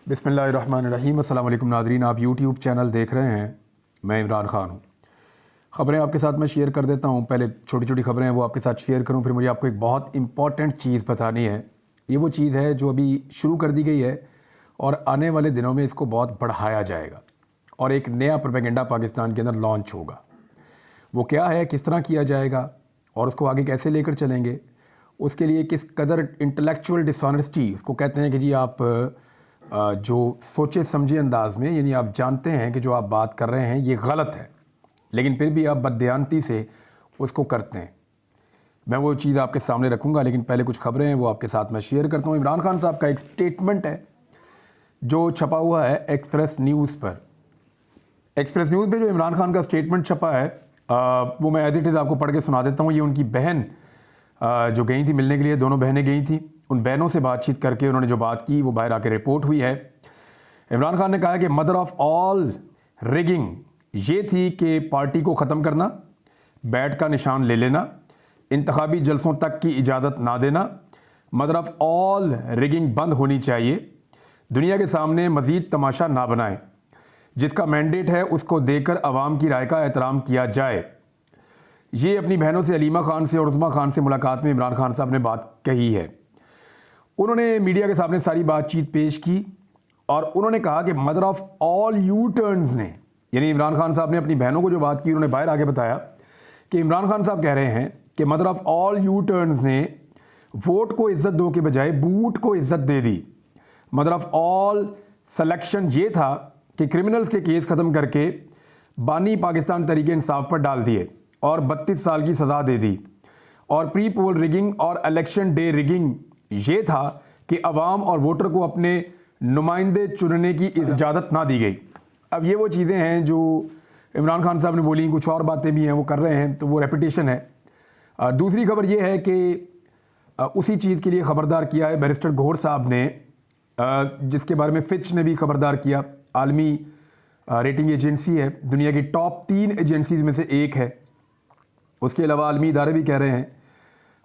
बिस्मिल्लाहिर्रहमानिर्रहीम। अस्सलाम वालेकुम नादरीन, आप यूट्यूब चैनल देख रहे हैं। मैं इमरान ख़ान हूँ। ख़बरें आपके साथ मैं शेयर कर देता हूँ। पहले छोटी छोटी ख़बरें हैं वो आपके साथ शेयर करूँ, फिर मुझे आपको एक बहुत इंपॉर्टेंट चीज़ बतानी है। ये वो चीज़ है जो अभी शुरू कर दी गई है और आने वाले दिनों में इसको बहुत बढ़ाया जाएगा और एक नया प्रोपेगेंडा पाकिस्तान के अंदर लॉन्च होगा। वो क्या है, किस तरह किया जाएगा और उसको आगे कैसे लेकर चलेंगे, उसके लिए किस कदर इंटेलेक्चुअल डिसऑनेस्टी, उसको कहते हैं कि जी आप जो सोचे समझे अंदाज में, यानी आप जानते हैं कि जो आप बात कर रहे हैं ये गलत है लेकिन फिर भी आप बददियानती से उसको करते हैं। मैं वो चीज़ आपके सामने रखूँगा, लेकिन पहले कुछ खबरें हैं वो आपके साथ मैं शेयर करता हूँ। इमरान खान साहब का एक स्टेटमेंट है जो छपा हुआ है एक्सप्रेस न्यूज़ पर। एक्सप्रेस न्यूज़ पे जो इमरान खान का स्टेटमेंट छपा है वो मैं एज इट इज़ आपको पढ़ के सुना देता हूँ। ये उनकी बहन जो गई थी मिलने के लिए, दोनों बहनें गई थी, उन बहनों से बातचीत करके उन्होंने जो बात की वो बाहर आके रिपोर्ट हुई है। इमरान खान ने कहा कि मदर ऑफ ऑल रिगिंग ये थी कि पार्टी को ख़त्म करना, बैट का निशान ले लेना, इंतखाबी जलसों तक की इजाज़त ना देना। मदर ऑफ ऑल रिगिंग बंद होनी चाहिए। दुनिया के सामने मज़ीद तमाशा ना बनाए। जिसका मैंडेट है उसको देकर अवाम की राय का एहतराम किया जाए। ये अपनी बहनों से अलीमा खान से और उज़मा खान से मुलाकात में इमरान खान साहब ने बात कही है। उन्होंने मीडिया के सामने सारी बातचीत पेश की और उन्होंने कहा कि mother of all you turns ने, यानी इमरान खान साहब ने अपनी बहनों को जो बात की, उन्होंने बाहर आके बताया कि इमरान खान साहब कह रहे हैं कि mother of all you turns ने वोट को इज्जत दो के बजाय बूट को इज्जत दे दी। मदर ऑफ ऑल सिलेक्शन ये था कि क्रिमिनल्स के केस ख़त्म करके बानी पाकिस्तान तरीके इंसाफ पर डाल दिए और 32 साल की सज़ा दे दी। और प्री पोल रिगिंग और इलेक्शन डे रिगिंग ये था कि अवाम और वोटर को अपने नुमाइंदे चुनने की इजाज़त ना दी गई। अब ये वो चीज़ें हैं जो इमरान खान साहब ने बोली, कुछ और बातें भी हैं वो कर रहे हैं, तो वो रेपिटेशन है। दूसरी खबर ये है कि उसी चीज़ के लिए ख़बरदार किया है बैरिस्टर गौहर साहब ने, जिसके बारे में फिच ने भी ख़बरदार किया। आलमी रेटिंग एजेंसी है, दुनिया की टॉप 3 एजेंसीज में से एक है। उसके अलावा आलमी इदारे भी कह रहे हैं,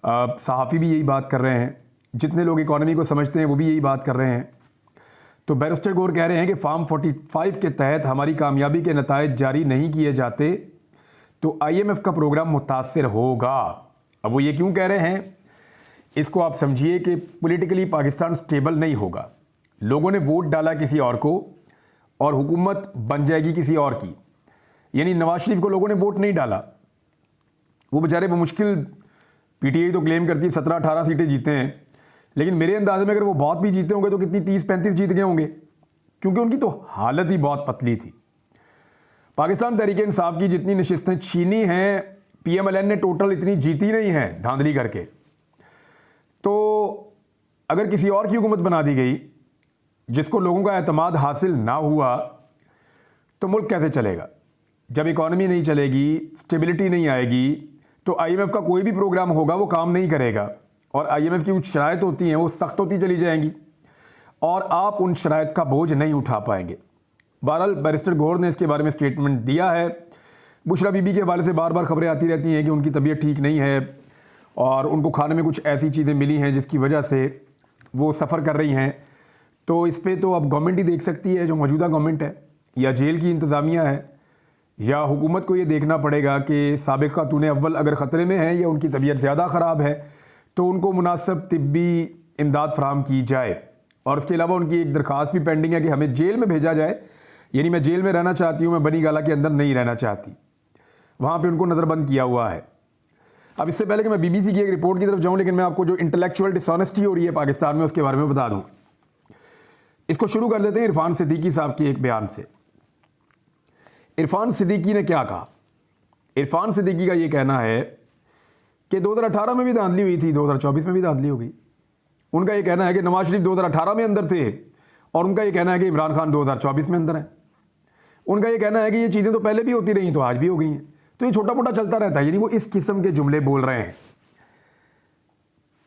सहाफ़ी भी यही बात कर रहे हैं, जितने लोग इकॉनमी को समझते हैं वो भी यही बात कर रहे हैं। तो बैरिस्टर गौहर कह रहे हैं कि फार्म 45 के तहत हमारी कामयाबी के नतायज जारी नहीं किए जाते तो IMF का प्रोग्राम मुतासर होगा। अब वो ये क्यों कह रहे हैं, इसको आप समझिए कि पॉलिटिकली पाकिस्तान स्टेबल नहीं होगा। लोगों ने वोट डाला किसी और को और हुकूमत बन जाएगी किसी और की। यानी नवाज शरीफ को लोगों ने वोट नहीं डाला, वो बेचारे बमुश्किल, PTI तो क्लेम करती है 17-18 सीटें जीते हैं, लेकिन मेरे अंदाजे में अगर वो बहुत भी जीते होंगे तो कितनी 30-35 जीत गए होंगे, क्योंकि उनकी तो हालत ही बहुत पतली थी। पाकिस्तान तहरीक इंसाफ की जितनी नशिस्तें छीनी हैं, PMLN ने टोटल इतनी जीती नहीं है धांधली करके। तो अगर किसी और की हुकूमत बना दी गई जिसको लोगों का एतमाद हासिल ना हुआ तो मुल्क कैसे चलेगा? जब इकॉनमी नहीं चलेगी, स्टेबिलिटी नहीं आएगी, तो IMF का कोई भी प्रोग्राम होगा वो काम नहीं करेगा। और IMF की कुछ शराइत होती हैं वो सख्त होती चली जाएंगी और आप उन शराइत का बोझ नहीं उठा पाएंगे। बहरहाल बैरिस्टर गौहर ने इसके बारे में स्टेटमेंट दिया है। बुशरा बीबी के हवाले से बार बार खबरें आती रहती हैं कि उनकी तबीयत ठीक नहीं है और उनको खाने में कुछ ऐसी चीज़ें मिली हैं जिसकी वजह से वो सफ़र कर रही हैं। तो इस पर तो अब गवर्नमेंट ही देख सकती है, जो मौजूदा गवर्नमेंट है या जेल की इंतज़ामिया है, या हुकूमत को ये देखना पड़ेगा कि साबिक़ खातून अव्वल अगर ख़तरे में है या उनकी तबीयत ज़्यादा ख़राब है तो उनको मुनासिब तिब्बी इमदाद फराहम की जाए। और उसके अलावा उनकी एक दरख्वास्त भी पेंडिंग है कि हमें जेल में भेजा जाए। यानी मैं जेल में रहना चाहती हूँ, मैं बनी गाला के अंदर नहीं रहना चाहती, वहाँ पर उनको नज़रबंद किया हुआ है। अब इससे पहले कि मैं BBC की एक रिपोर्ट की तरफ जाऊँ, लेकिन मैं आपको जो इंटेलेक्चुअल डिसऑनेस्टी हो रही है पाकिस्तान में उसके बारे में बता दूँ। इसको शुरू कर देते हैं इरफान सिद्दीकी साहब के एक बयान से। इरफान सिद्दीकी ने क्या कहा? इरफान सिद्दीकी का ये कहना है कि 2018 में भी धांधली हुई थी, 2024 में भी धांधली होगी। उनका ये कहना है कि नवाज शरीफ 2018 में अंदर थे और उनका ये कहना है कि इमरान खान 2024 में अंदर है। उनका ये कहना है कि ये चीज़ें तो पहले भी होती रही तो आज भी हो गई हैं। तो ये छोटा मोटा चलता रहता है, यानी वो इस किस्म के जुमले बोल रहे हैं।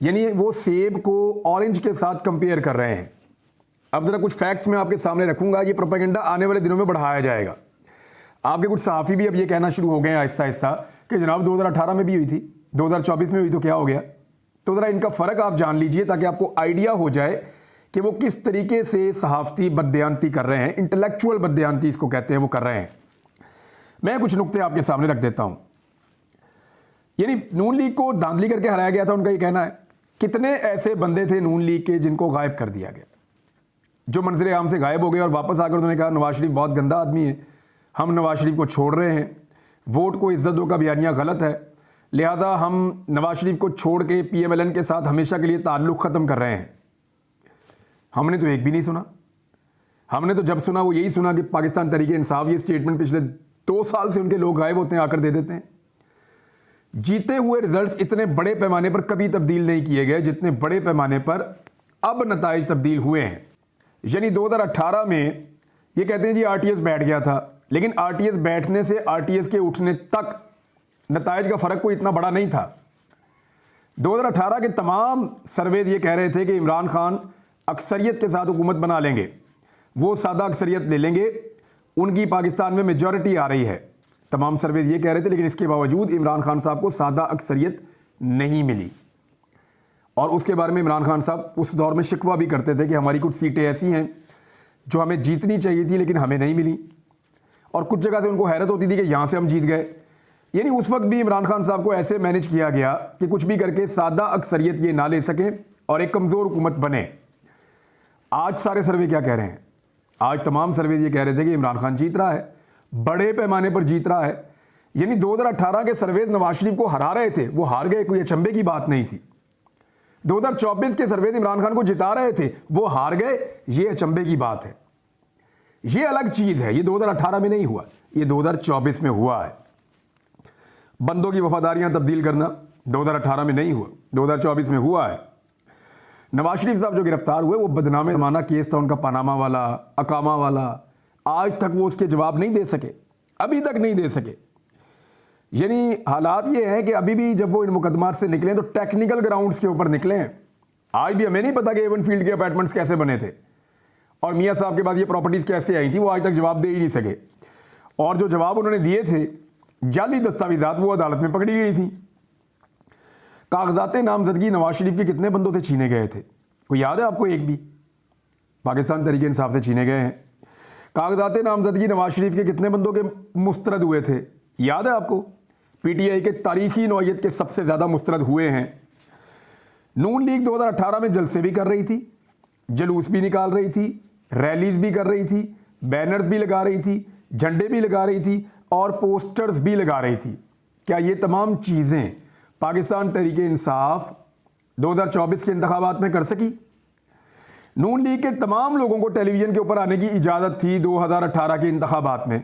यानी वो सेब को ऑरेंज के साथ कंपेयर कर रहे हैं। अब ज़रा कुछ फैक्ट्स मैं आपके सामने रखूंगा, ये प्रोपेगेंडा आने वाले दिनों में बढ़ाया जाएगा। आपके कुछ सहाफ़ी भी अब ये कहना शुरू हो गए हैं आहिस्ता आहिस्ता कि जनाब 2018 में भी हुई थी, 2024 में हुई तो क्या हो गया। तो ज़रा इनका फ़र्क आप जान लीजिए ताकि आपको आइडिया हो जाए कि वो किस तरीके से सहाफ़ती बदयांती कर रहे हैं, इंटेलेक्चुअल बदयांती इसको कहते हैं, वो कर रहे हैं। मैं कुछ नुक्ते आपके सामने रख देता हूं। यानी नून लीग को धांधली करके हराया गया था, उनका ये कहना है। कितने ऐसे बंदे थे नून लीग के जिनको गायब कर दिया गया, जो मंजर आम से गायब हो गए और वापस आकर उन्होंने कहा नवाज शरीफ बहुत गंदा आदमी है, हम नवाज शरीफ को छोड़ रहे हैं, वोट को इज्जत दो का बयानिया गलत है, लिहाजा हम नवाज शरीफ को छोड़ के PMLN के साथ हमेशा के लिए ताल्लुक़ ख़त्म कर रहे हैं। हमने तो एक भी नहीं सुना। हमने तो जब सुना वो यही सुना कि पाकिस्तान तहरीक इंसाफ ये स्टेटमेंट पिछले 2 साल से उनके लोग गायब होते हैं, आकर दे देते हैं। जीते हुए रिजल्ट्स इतने बड़े पैमाने पर कभी तब्दील नहीं किए गए जितने बड़े पैमाने पर अब नताइज तब्दील हुए हैं। यानी 2018 में ये कहते हैं जी RTS बैठ गया था, लेकिन RTS बैठने से RTS के उठने तक नताइज का फ़र्क कोई इतना बड़ा नहीं था। 2018 के तमाम सर्वेद ये कह रहे थे कि इमरान खान अक्सरियत के साथ हुकूमत बना लेंगे, वो सादा अक्सरियत ले लेंगे, उनकी पाकिस्तान में मेजॉरिटी आ रही है। तमाम सर्वेज ये कह रहे थे, लेकिन इसके बावजूद इमरान खान साहब को सादा अक्सरियत नहीं मिली। और उसके बारे में इमरान खान साहब उस दौर में शिकवा भी करते थे कि हमारी कुछ सीटें ऐसी हैं जो हमें जीतनी चाहिए थी लेकिन हमें नहीं मिली, और कुछ जगह से उनको हैरत होती थी कि यहाँ से हम जीत गए। यानी उस वक्त भी इमरान खान साहब को ऐसे मैनेज किया गया कि कुछ भी करके सादा अक्सरियत ये ना ले सकें और एक कमज़ोर हुकूमत बने। आज सारे सर्वे क्या कह रहे हैं? आज तमाम सर्वे ये कह रहे थे कि इमरान खान जीत रहा है, बड़े पैमाने पर जीत रहा है। यानी 2018 के सर्वे नवाज शरीफ को हरा रहे थे, वो हार गए, कोई अचंभे की बात नहीं थी। 2024 के सर्वे इमरान खान को जिता रहे थे, वो हार गए, ये अचंभे की बात है। ये अलग चीज है, ये 2018 में नहीं हुआ, ये 2024 में हुआ है। बंदों की वफादारियां तब्दील करना 2018 में नहीं हुआ, 2024 में हुआ है। नवाज शरीफ साहब जो गिरफ्तार हुए वो बदनामे ज़माना केस था उनका, पनामा वाला, अकामा वाला। आज तक वो उसके जवाब नहीं दे सके, अभी तक नहीं दे सके। यानी हालात ये हैं कि अभी भी जब वो इन मुकदमात से निकले तो टेक्निकल ग्राउंड्स के ऊपर निकले हैं। आज भी हमें नहीं पता कि एवन फील्ड के अपार्टमेंट्स कैसे बने थे और मियाँ साहब के बाद ये प्रॉपर्टीज़ कैसे आई थी, वो आज तक जवाब दे ही नहीं सके। और जो जवाब उन्होंने दिए थे, जाली दस्तावेजात, वो अदालत में पकड़ी गई थी। कागजात नामजदगी नवाज शरीफ के कितने बंदों से छीने गए थे, कोई याद है आपको? एक भी। पाकिस्तान तहरीक इंसाफ से छीने गए हैं। कागजात नामजदगी नवाज शरीफ के कितने बंदों के मुस्तरद हुए थे, याद है आपको? PTI के तारीखी नौयत के सबसे ज़्यादा मुस्तरद हुए हैं। नून लीग 2018 में जलसे भी कर रही थी, जलूस भी निकाल रही थी, रैलीज भी कर रही थी, बैनर्स भी लगा रही थी, झंडे भी लगा रही थी और पोस्टर्स भी लगा रही थी। क्या ये तमाम चीज़ें पाकिस्तान तहरीक इंसाफ 2024 के इंतखाबात में कर सकी? नून लीग के तमाम लोगों को टेलीविज़न के ऊपर आने की इजाज़त थी 2018 के इंतखाबात में।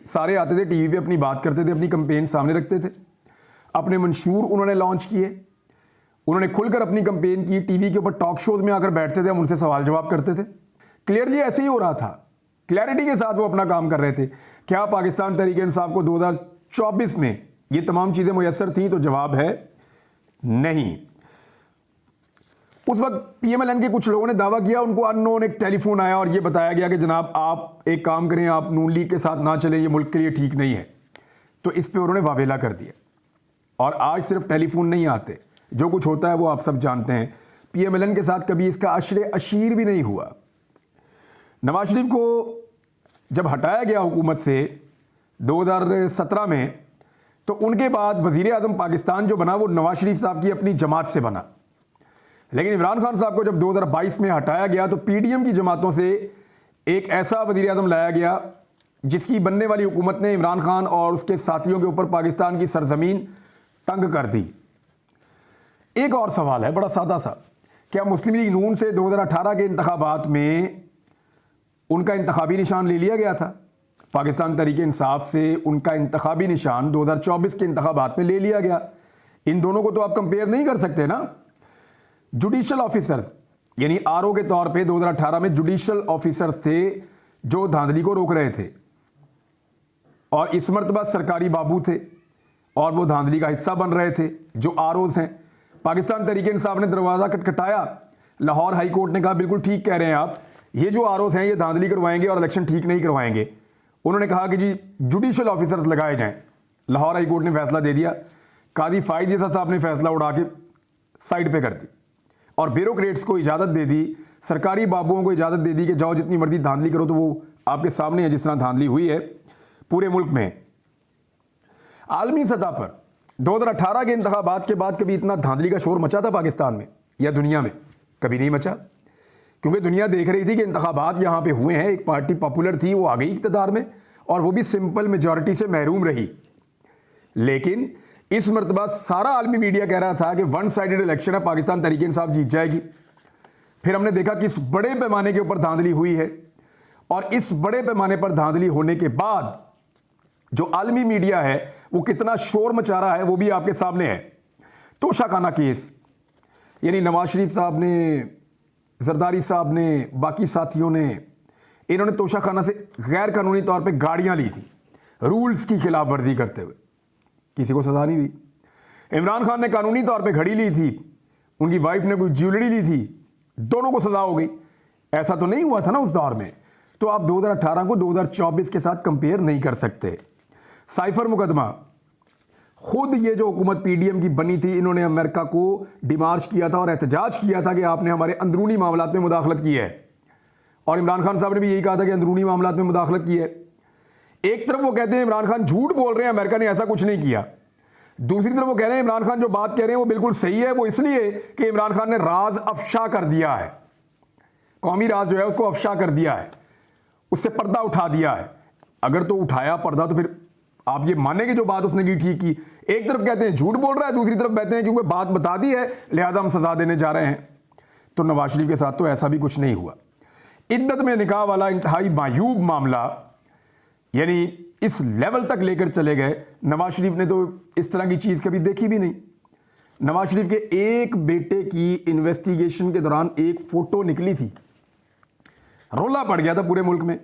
सारे आते थे, टीवी पे अपनी बात करते थे, अपनी कंपेन सामने रखते थे, अपने मंशूर उन्होंने लॉन्च किए, उन्होंने खुलकर अपनी कंपेन की, टीवी के ऊपर टॉक शोज में आकर बैठते थे, हम उनसे सवाल जवाब करते थे। क्लियरली ऐसे ही हो रहा था, क्लैरिटी के साथ वो अपना काम कर रहे थे। क्या पाकिस्तान तहरीक इंसाफ को 2024 में ये तमाम चीज़ें मुयस्सर थी? तो जवाब है नहीं। उस वक्त PMLN के कुछ लोगों ने दावा किया, उनको अननोन एक टेलीफोन आया और ये बताया गया कि जनाब आप एक काम करें, आप नून लीग के साथ ना चले, ये मुल्क के लिए ठीक नहीं है। तो इस पे उन्होंने वावेला कर दिया। और आज सिर्फ टेलीफोन नहीं आते, जो कुछ होता है वो आप सब जानते हैं। PMLN के साथ कभी इसका अशरे अशीर भी नहीं हुआ। नवाज शरीफ को जब हटाया गया हुकूमत से 2017 में, तो उनके बाद वज़ीर आज़म पाकिस्तान जो बना वो नवाज शरीफ साहब की अपनी जमात से बना। लेकिन इमरान खान साहब को जब 2022 में हटाया गया तो PDM की जमातों से एक ऐसा वज़ीर आज़म लाया गया जिसकी बनने वाली हुकूमत ने इमरान खान और उसके साथियों के ऊपर पाकिस्तान की सरजमीन तंग कर दी। एक और सवाल है बड़ा सादा सा, क्या मुस्लिम लीग नून से 2018 के इंतखाबात में उनका इंतखाबी निशान ले लिया गया था? पाकिस्तान तहरीक इंसाफ से उनका इंतखाबी निशान 2024 के इंतखाबात में ले लिया गया। इन दोनों को तो आप कंपेयर नहीं कर सकते ना। जुडिशल ऑफिसर्स यानी RO के तौर पे 2018 में जुडिशल ऑफिसर्स थे जो धांधली को रोक रहे थे, और इस मरतबा सरकारी बाबू थे और वो धांधली का हिस्सा बन रहे थे जो ROs हैं। पाकिस्तान तहरीक इंसाफ ने दरवाज़ा खटखटाया, लाहौर हाई कोर्ट ने कहा बिल्कुल ठीक कह रहे हैं आप, ये जो ROs हैं ये धांधली करवाएंगे और इलेक्शन ठीक नहीं करवाएंगे। उन्होंने कहा कि जी जुडिशल ऑफिसर्स लगाए जाएं। लाहौर हाई कोर्ट ने फैसला दे दिया, कादी फाइज जैसा साहब ने फैसला उड़ा के साइड पे कर दी और ब्यूरोक्रेट्स को इजाज़त दे दी सरकारी बाबुओं को इजाज़त दे दी कि जाओ जितनी मर्जी धांधली करो, तो वो आपके सामने है जिस तरह धांधली हुई है पूरे मुल्क में। आलमी सतह पर 2018 के इंतखाबात के बाद कभी इतना धांधली का शोर मचा था पाकिस्तान में या दुनिया में? कभी नहीं मचा, क्योंकि दुनिया देख रही थी कि इंतखाबात यहाँ पे हुए हैं, एक पार्टी पॉपुलर थी, वो आ गई इक़्तिदार में और वो भी सिंपल मेजॉरिटी से महरूम रही। लेकिन इस मरतबा सारा आलमी मीडिया कह रहा था कि वन साइडेड इलेक्शन है, पाकिस्तान तहरीक इंसाफ जीत जाएगी। फिर हमने देखा कि इस बड़े पैमाने के ऊपर धांधली हुई है, और इस बड़े पैमाने पर धांधली होने के बाद जो आलमी मीडिया है वो कितना शोर मचा रहा है वो भी आपके सामने है। तोशाखाना केस, यानी नवाज शरीफ साहब ने, जरदारी साहब ने, बाकी साथियों ने, इन्होंने तोशाखाना से गैर कानूनी तौर पे गाड़ियां ली थी रूल्स की खिलाफ वर्जी करते हुए, किसी को सजा नहीं हुई। इमरान खान ने कानूनी तौर पे घड़ी ली थी, उनकी वाइफ ने कोई ज्वेलरी ली थी, दोनों को सजा हो गई। ऐसा तो नहीं हुआ था ना उस दौर में। तो आप 2018 को 2024 के साथ कंपेयर नहीं कर सकते। साइफर मुकदमा, खुद ये जो हुकूमत पीडीएम की बनी थी, इन्होंने अमेरिका को डिमार्च किया था और एहतजाज किया था कि आपने हमारे अंदरूनी मामलात में मुदाखलत की है, और इमरान खान साहब ने भी यही कहा था कि अंदरूनी मामलात में मुदाखलत की है। एक तरफ वो कहते हैं इमरान खान झूठ बोल रहे हैं, अमेरिका ने ऐसा कुछ नहीं किया। दूसरी तरफ वो कह रहे हैं इमरान खान जो बात कह रहे हैं वो बिल्कुल सही है, वो इसलिए कि इमरान खान ने राज अफशा कर दिया है, कौमी राज जो है उसको अफशा कर दिया है, उससे पर्दा उठा दिया है। अगर तो उठाया पर्दा तो फिर आप ये मानेंगे जो बात उसने की ठीक की। एक तरफ कहते हैं झूठ बोल रहा है, दूसरी तरफ कहते हैं क्योंकि बात बता दी है लिहाजा हम सजा देने जा रहे हैं। तो नवाज शरीफ के साथ तो ऐसा भी कुछ नहीं हुआ। इद्दत में निकाह वाला इंतहाई मायूब मामला, यानी इस लेवल तक लेकर चले गए। नवाज शरीफ ने तो इस तरह की चीज कभी देखी भी नहीं। नवाज शरीफ के एक बेटे की इन्वेस्टिगेशन के दौरान एक फोटो निकली थी, रोला पड़ गया था पूरे मुल्क में।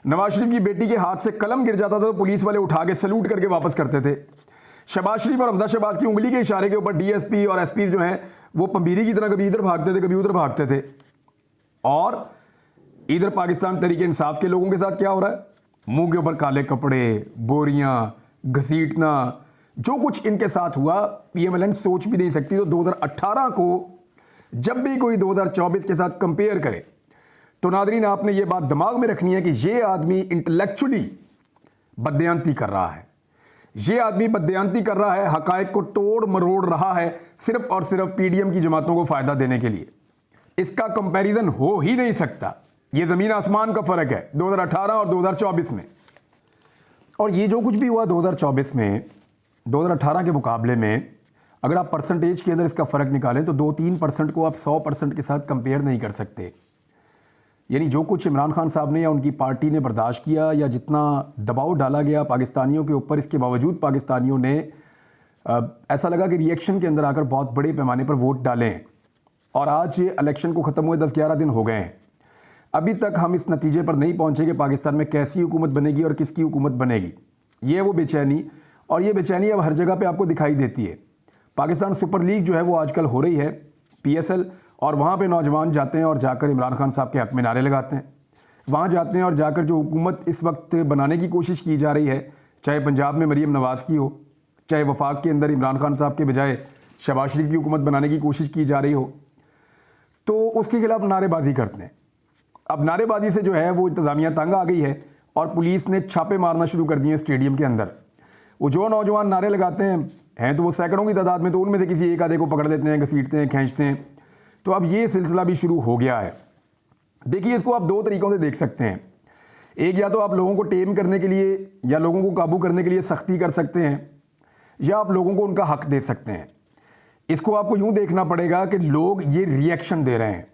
नवाज शरीफ की बेटी के हाथ से कलम गिर जाता था तो पुलिस वाले उठा के सैल्यूट करके वापस करते थे। शहबाज शरीफ और हमजा शहबाज की उंगली के इशारे के ऊपर डीएसपी और एसपी जो हैं वो पंबीरी की तरह कभी इधर भागते थे कभी उधर भागते थे। और इधर पाकिस्तान तहरीक इंसाफ के लोगों के साथ क्या हो रहा है? मुंह के ऊपर काले कपड़े, बोरियां, घसीटना, जो कुछ इनके साथ हुआ पीएमएलएन सोच भी नहीं सकती। तो 2018 को जब भी कोई 2024 के साथ कंपेयर करे तो नादरीन आपने ये बात दिमाग में रखनी है कि ये आदमी इंटेलेक्चुअली बदयांती कर रहा है, ये आदमी बदयांती कर रहा है, हकायक को तोड़ मरोड़ रहा है सिर्फ और सिर्फ पीडीएम की जमातों को फायदा देने के लिए। इसका कंपैरिजन हो ही नहीं सकता। ये जमीन आसमान का फर्क है 2018 और 2024 में। और ये जो कुछ भी हुआ 2024 में 2018 के मुकाबले में, अगर आप परसेंटेज के अंदर इसका फर्क निकालें तो 2-3% को आप 100% के साथ कंपेयर नहीं कर सकते। यानी जो कुछ इमरान खान साहब ने या उनकी पार्टी ने बर्दाश्त किया या जितना दबाव डाला गया पाकिस्तानियों के ऊपर, इसके बावजूद पाकिस्तानियों ने ऐसा लगा कि रिएक्शन के अंदर आकर बहुत बड़े पैमाने पर वोट डालें। और आज ये इलेक्शन को ख़त्म हुए 10-11 दिन हो गए हैं, अभी तक हम इस नतीजे पर नहीं पहुंचे कि पाकिस्तान में कैसी हुकूमत बनेगी और किसकी हुकूमत बनेगी। ये वो बेचैनी, और ये बेचैनी अब हर जगह पे आपको दिखाई देती है। पाकिस्तान सुपर लीग जो है वो आजकल हो रही है PSL, और वहाँ पे नौजवान जाते हैं और जाकर इमरान खान साहब के हक़ में नारे लगाते हैं। वहाँ जाते हैं और जाकर जो हुकूमत इस वक्त बनाने की कोशिश की जा रही है, चाहे पंजाब में मरीम नवाज़ की हो, चाहे वफाक के अंदर इमरान खान साहब के बजाय शहबाज शरीफ की हुकूमत बनाने की कोशिश की जा रही हो, तो उसके खिलाफ नारेबाजी करते हैं। अब नारेबाजी से जो है वो इंतज़ामिया तंग आ गई है और पुलिस ने छापे मारना शुरू कर दिए हैं स्टेडियम के अंदर। वो जो नौजवान नारे लगाते हैं तो वो सैकड़ों की तादाद में, तो उनमें से किसी एक आधे को पकड़ लेते हैं, घसीटते हैं, खींचते हैं। तो अब ये सिलसिला भी शुरू हो गया है। देखिए, इसको आप दो तरीक़ों से देख सकते हैं। एक, या तो आप लोगों को टेम करने के लिए या लोगों को काबू करने के लिए सख्ती कर सकते हैं, या आप लोगों को उनका हक दे सकते हैं। इसको आपको यूँ देखना पड़ेगा कि लोग ये रिएक्शन दे रहे हैं।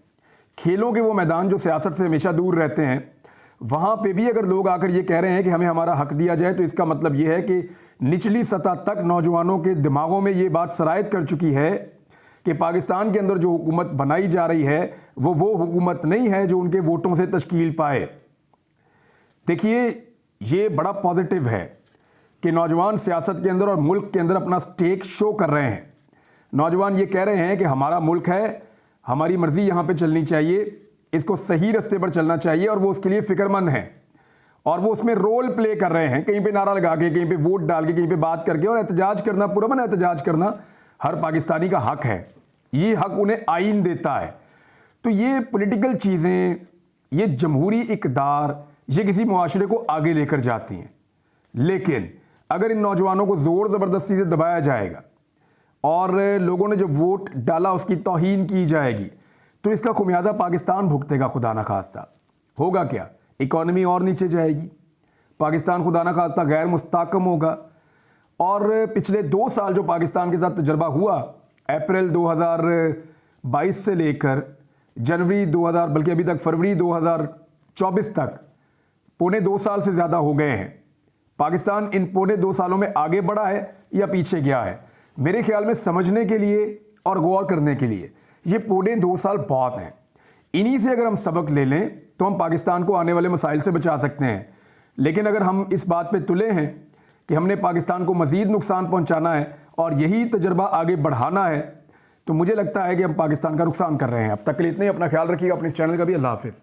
खेलों के वो मैदान जो सियासत से हमेशा दूर रहते हैं, वहाँ पे भी अगर लोग आकर ये कह रहे हैं कि हमें हमारा हक दिया जाए, तो इसका मतलब ये है कि निचली सतह तक नौजवानों के दिमागों में ये बात सरायत कर चुकी है कि पाकिस्तान के अंदर जो हुकूमत बनाई जा रही है वो हुकूमत नहीं है जो उनके वोटों से तश्कील पाए। देखिए, ये बड़ा पॉजिटिव है कि नौजवान सियासत के अंदर और मुल्क के अंदर अपना स्टेक शो कर रहे हैं। नौजवान ये कह रहे हैं कि हमारा मुल्क है, हमारी मर्जी यहाँ पे चलनी चाहिए, इसको सही रास्ते पर चलना चाहिए, और वो उसके लिए फ़िक्रमंद हैं और वो उसमें रोल प्ले कर रहे हैं। कहीं पे नारा लगा के, कहीं पे वोट डाल के, कहीं पे बात करके, और एहतजाज करना, पुरअमन एहतजाज करना हर पाकिस्तानी का हक है। ये हक उन्हें आइन देता है। तो ये पॉलिटिकल चीज़ें, ये जमहूरी इक़्तिदार, ये किसी मुआशरे को आगे लेकर जाती हैं। लेकिन अगर इन नौजवानों को ज़ोर ज़बरदस्ती से दबाया जाएगा और लोगों ने जब वोट डाला उसकी तौहीन की जाएगी, तो इसका खुमियाजा पाकिस्तान भुगतेगा। खुदा न खास्ता होगा क्या? इकॉनमी और नीचे जाएगी, पाकिस्तान खुदा न खास्ता गैर मुस्तहकम होगा। और पिछले 2 साल जो पाकिस्तान के साथ तजर्बा हुआ, अप्रैल 2022 से लेकर जनवरी 2000, बल्कि अभी तक फरवरी 2024 तक, पौने 2 साल से ज़्यादा हो गए हैं। पाकिस्तान इन पौने 2 सालों में आगे बढ़ा है या पीछे गया है? मेरे ख्याल में समझने के लिए और गौर करने के लिए ये पौने 2 साल बहुत हैं। इन्हीं से अगर हम सबक ले लें तो हम पाकिस्तान को आने वाले मसाइल से बचा सकते हैं। लेकिन अगर हम इस बात पे तुले हैं कि हमने पाकिस्तान को मज़ीद नुकसान पहुंचाना है और यही तजर्बा आगे बढ़ाना है, तो मुझे लगता है कि हम पाकिस्तान का नुकसान कर रहे हैं। अब तक के लिए इतने ही। अपना ख्याल रखिएगा, अपने इस चैनल का भी। अल्लाह हाफ़िज़।